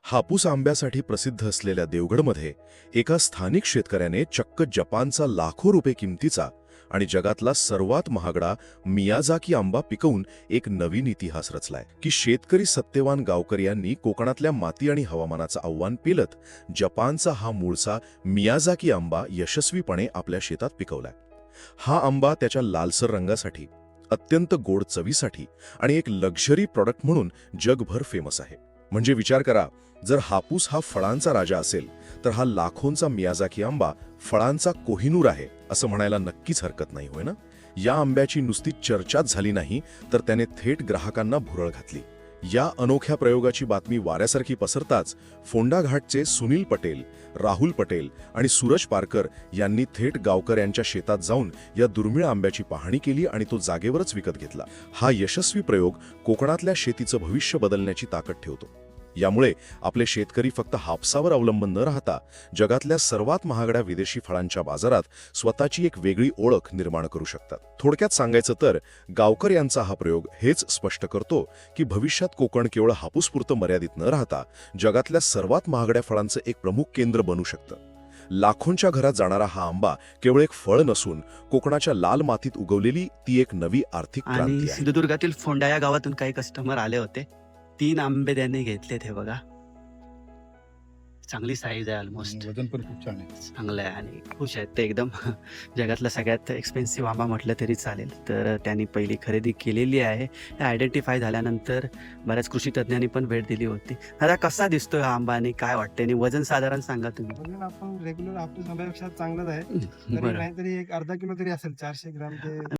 हापूस आंब्यासाठी प्रसिद्ध असलेल्या देवगडमध्ये एका स्थानिक शेतकऱ्याने चक्क जपानचा लाखो रुपये किमतीचा आणि जगातला सर्वात महागडा मियाझाकी आंबा पिकवून एक नवीन इतिहास रचलाय की शेतकरी सत्यवान गावकर यांनी कोकणातल्या माती आणि हवामानाचं आव्हान पेलत जपानचा हा मूळचा मियाझाकी आंबा यशस्वीपणे आपल्या शेतात पिकवलाय. हा आंबा त्याच्या लालसर रंगासाठी, अत्यंत गोड चवीसाठी आणि एक लक्झरी प्रॉडक्ट म्हणून जगभर फेमस आहे. म्हणजे विचार करा, जर हापूस हा फळांचा राजा असेल तर हा लाखोंचा मियाझाकी आंबा फळांचा कोहिनूर आहे असं म्हणायला नक्कीच हरकत नाही, होय ना? या आंब्याची नुसती चर्चाच झाली नाही तर त्याने थेट ग्राहकांना भुरळ घातली. या अनोख्या प्रयोगाची बातमी वाऱ्यासारखी पसरताच फोंडा घाटचे सुनील पटेल, राहुल पटेल आणि सूरज पारकर यांनी थेट गावकर यांच्या शेतात जाऊन या दुर्मिळ आंब्याची पाहणी केली आणि तो जागेवरच विकत घेतला. हा यशस्वी प्रयोग कोकणातल्या शेतीचं भविष्य बदलण्याची ताकद ठेवतो. यामुळे आपले शेतकरी फक्त हापसावर अवलंबून न राहता जगातल्या सर्वात महागड्या विदेशी फळांच्या बाजारात स्वतःची एक वेगळी ओळख निर्माण करू शकतात. थोडक्यात सांगायचं तर गावकर यांचा हा प्रयोग हेच स्पष्ट करतो की भविष्यात कोकण केवळ हापूसपुरतं मर्यादित न राहता जगातल्या सर्वात महागड्या फळांचं एक प्रमुख केंद्र बनू शकतं. लाखोंच्या घरात जाणारा हा आंबा केवळ एक फळ नसून कोकणाच्या लाल मातीत उगवलेली ती एक नवी आर्थिक आणि क्रांती आहे. सिंधुदुर्गातील फोंडा या गावातून काही कस्टमर आले होते. 3 आंबे त्यांनी घेतलेत. हे बघा, चांगली साईज आहे, ऑलमोस्ट वजन पण खूप छान आहे. चांगलं आहे आणि खुश आहेत ते एकदम. जगातला सगळ्यात एक्सपेन्सिव्ह आंबा म्हटलं तरी चालेल. तर त्यांनी पहिली खरेदी केलेली आहे. हे आयडेंटिफाय झाल्यानंतर बऱ्याच कृषी तज्ज्ञांनी पण भेट दिली होती. आता कसा दिसतोय हा आंबा आणि काय वाटतंय आणि वजन साधारण सांगा तुम्ही? वजन आपण रेग्युलर हापूस आंब्यापेक्षा चांगलंच आहे. तरी बरं. नाहीतरी एक अर्धा किलो तरी असेल, 400 ग्राम ते